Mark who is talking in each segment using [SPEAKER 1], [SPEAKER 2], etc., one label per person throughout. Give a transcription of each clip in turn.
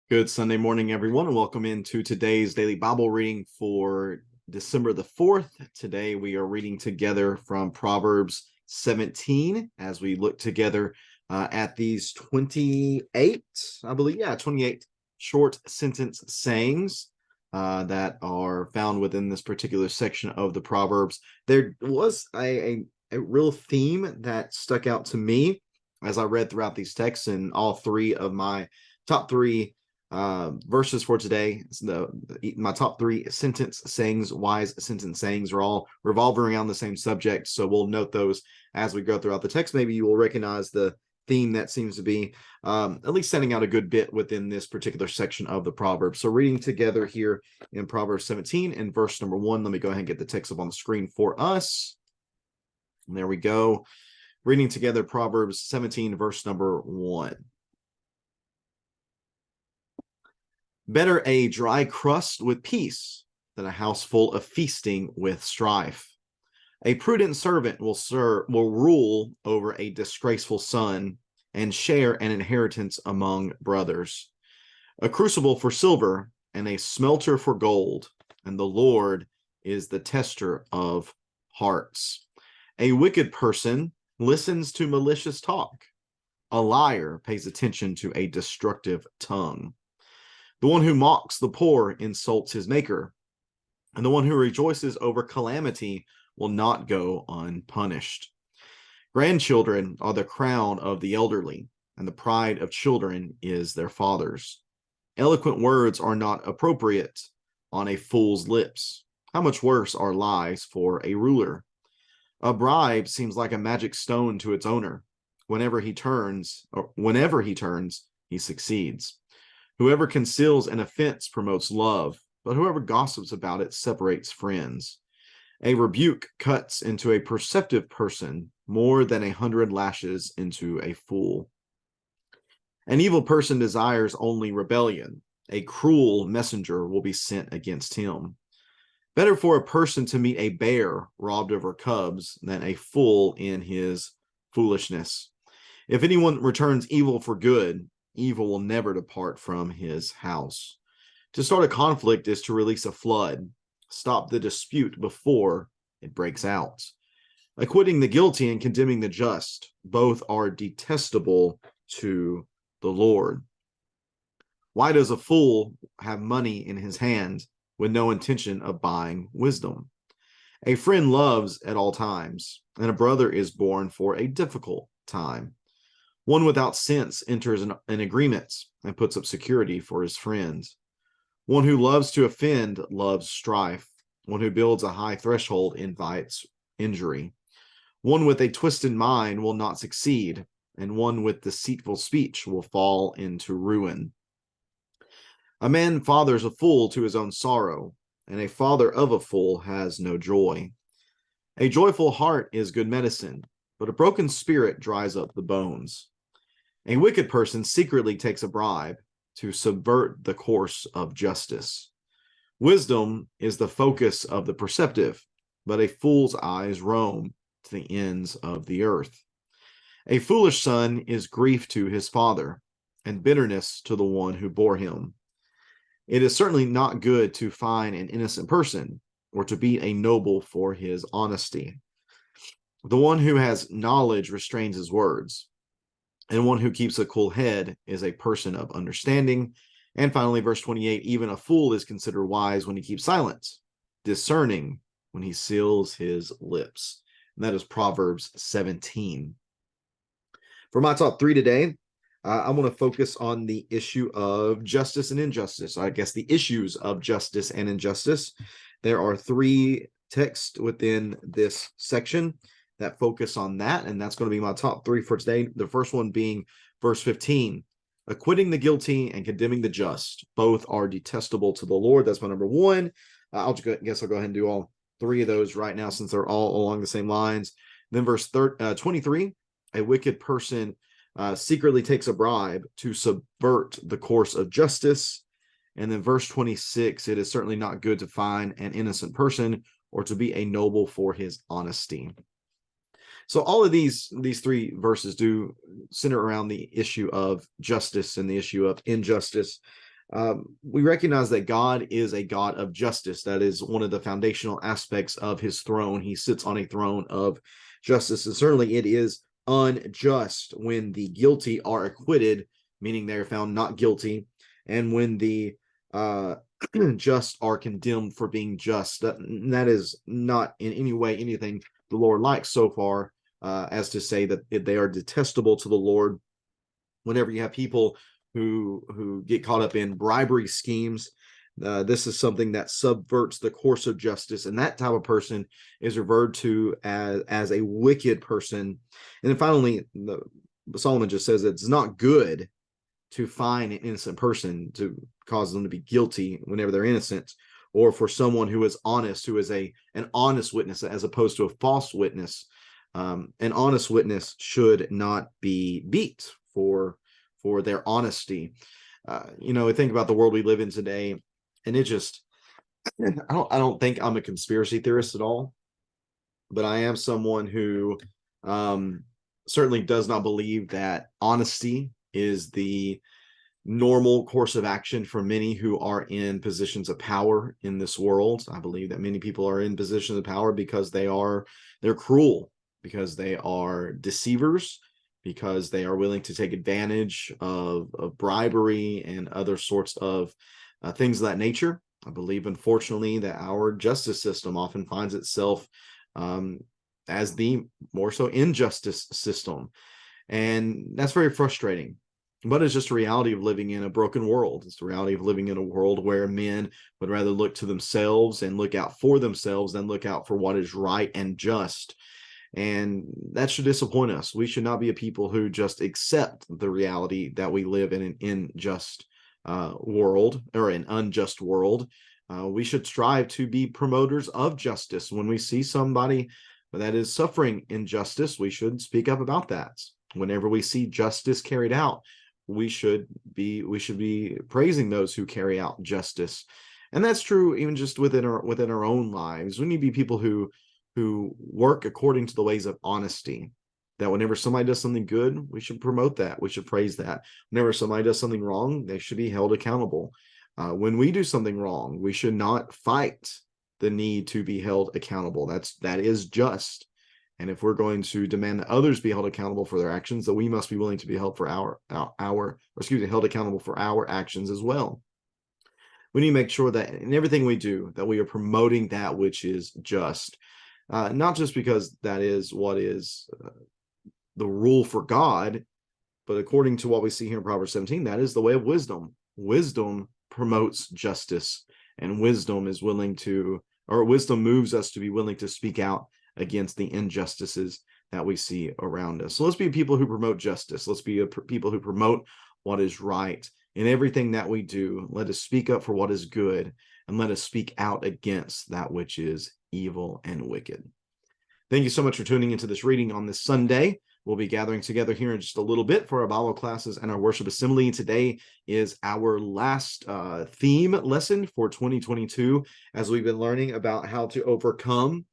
[SPEAKER 1] Good Sunday morning, everyone, and welcome into today's daily Bible reading for December the 4th. Today we are reading together from Proverbs 17 as we look together at these 28, I believe, 28 short sentence sayings that are found within this particular section of the Proverbs. There was a real theme that stuck out to me as I read throughout these texts, and all three of my top three verses for today. My top three sentence sayings, wise sentence sayings, are all revolving around the same subject. So we'll note those as we go throughout the text. Maybe you will recognize the theme that seems to be at least standing out a good bit within this particular section of the Proverbs. So reading together here in Proverbs 17 and verse number 1. Let me go ahead and get the text up on the screen for us. And there we go. Reading together Proverbs 17, verse number 1. Better a dry crust with peace than a house full of feasting with strife. A prudent servant will rule over a disgraceful son and share an inheritance among brothers. A crucible for silver and a smelter for gold, and the Lord is the tester of hearts. A wicked person listens to malicious talk. A liar pays attention to a destructive tongue. The one who mocks the poor insults his maker, and the one who rejoices over calamity will not go unpunished. Grandchildren are the crown of the elderly, and the pride of children is their fathers. Eloquent words are not appropriate on a fool's lips. How much worse are lies for a ruler? A bribe seems like a magic stone to its owner. Whenever he turns, he succeeds. Whoever conceals an offense promotes love, but whoever gossips about it separates friends. A rebuke cuts into a perceptive person more than 100 lashes into a fool. An evil person desires only rebellion. A cruel messenger will be sent against him. Better for a person to meet a bear robbed of her cubs than a fool in his foolishness. If anyone returns evil for good, evil will never depart from his house. To start a conflict is to release a flood. Stop the dispute before it breaks out. Acquitting the guilty and condemning the just, both are detestable to the Lord. Why does a fool have money in his hand with no intention of buying wisdom? A friend loves at all times, and a brother is born for a difficult time. One without sense enters an agreement and puts up security for his friends. One who loves to offend loves strife. One who builds a high threshold invites injury. One with a twisted mind will not succeed, and one with deceitful speech will fall into ruin. A man fathers a fool to his own sorrow, and a father of a fool has no joy. A joyful heart is good medicine, but a broken spirit dries up the bones. A wicked person secretly takes a bribe to subvert the course of justice. Wisdom is the focus of the perceptive, but a fool's eyes roam to the ends of the earth. A foolish son is grief to his father, and bitterness to the one who bore him. It is certainly not good to fine an innocent person, or to beat a noble for his honesty. The one who has knowledge restrains his words, and one who keeps a cool head is a person of understanding. And finally, verse 28, even a fool is considered wise when he keeps silent, discerning when he seals his lips. And that is Proverbs 17. For my top three today, I want to focus on the issue of justice and injustice. I guess the issues of justice and injustice. There are three texts within this section that focus on that, and that's going to be my top three for today. The first one being verse 15, acquitting the guilty and condemning the just, both are detestable to the Lord. That's my number one. I'll go ahead and do all three of those right now since they're all along the same lines. Then verse 23, a wicked person secretly takes a bribe to subvert the course of justice. And then verse 26, it is certainly not good to fine an innocent person or to be a noble for his honesty. So all of these three verses do center around the issue of justice and the issue of injustice. We recognize that God is a God of justice. That is one of the foundational aspects of his throne. He sits on a throne of justice, and certainly it is unjust when the guilty are acquitted, meaning they are found not guilty, and when the just are condemned for being just. That is not in any way anything the Lord likes so far, as to say that they are detestable to the Lord. Whenever you have people who get caught up in bribery schemes, this is something that subverts the course of justice, and that type of person is referred to as a wicked person. And then finally, Solomon just says it's not good to fine an innocent person, to cause them to be guilty whenever they're innocent, or for someone who is honest, who is an honest witness as opposed to a false witness. An honest witness should not be beat for their honesty. I think about the world we live in today, and it just I don't think I'm a conspiracy theorist at all, but I am someone who certainly does not believe that honesty is the normal course of action for many who are in positions of power in this world. I believe that many people are in positions of power because they're cruel, because they are deceivers, because they are willing to take advantage of bribery and other sorts of things of that nature. I believe, unfortunately, that our justice system often finds itself as the more so injustice system. And that's very frustrating. But it's just a reality of living in a broken world. It's the reality of living in a world where men would rather look to themselves and look out for themselves than look out for what is right and just. And that should disappoint us. We should not be a people who just accept the reality that we live in an unjust world, or an unjust world. We should strive to be promoters of justice. When we see somebody that is suffering injustice, we should speak up about that. Whenever we see justice carried out, we should be praising those who carry out justice. And that's true even just within our own lives. We need to be people who work according to the ways of honesty. That whenever somebody does something good, we should promote that. We should praise that. Whenever somebody does something wrong, they should be held accountable. When we do something wrong, we should not fight the need to be held accountable. That is just. And if we're going to demand that others be held accountable for their actions, then we must be willing to be held held accountable for our actions as well. We need to make sure that in everything we do, that we are promoting that which is just, not just because that is what is the rule for God, but according to what we see here in Proverbs 17, that is the way of wisdom. Wisdom promotes justice, and wisdom moves us to be willing to speak out against the injustices that we see around us. So let's be people who promote justice. Let's be people who promote what is right in everything that we do. Let us speak up for what is good, and let us speak out against that which is evil and wicked. Thank you so much for tuning into this reading on this Sunday. We'll be gathering together here in just a little bit for our Bible classes and our worship assembly. Today is our last theme lesson for 2022, as we've been learning about how to overcome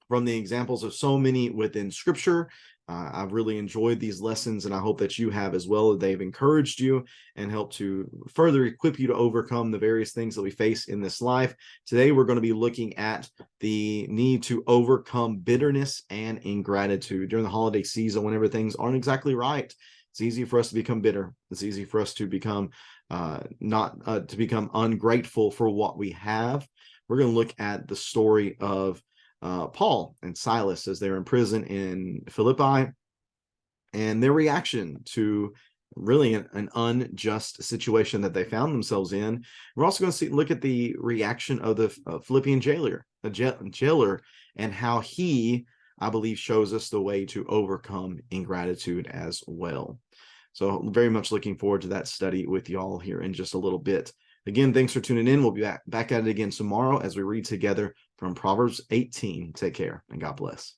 [SPEAKER 1] from the examples of so many within Scripture. I've really enjoyed these lessons, and I hope that you have as well. They've encouraged you and helped to further equip you to overcome the various things that we face in this life. Today, we're going to be looking at the need to overcome bitterness and ingratitude. During the holiday season, whenever things aren't exactly right, it's easy for us to become bitter. It's easy for us to become to become ungrateful for what we have. We're going to look at the story of Paul and Silas as they're in prison in Philippi, and their reaction to really an unjust situation that they found themselves in. We're also going to look at the reaction of the Philippian jailer, and how he, I believe, shows us the way to overcome ingratitude as well. So very much looking forward to that study with y'all here in just a little bit. Again, thanks for tuning in. We'll be back at it again tomorrow as we read together from Proverbs 18. Take care and God bless.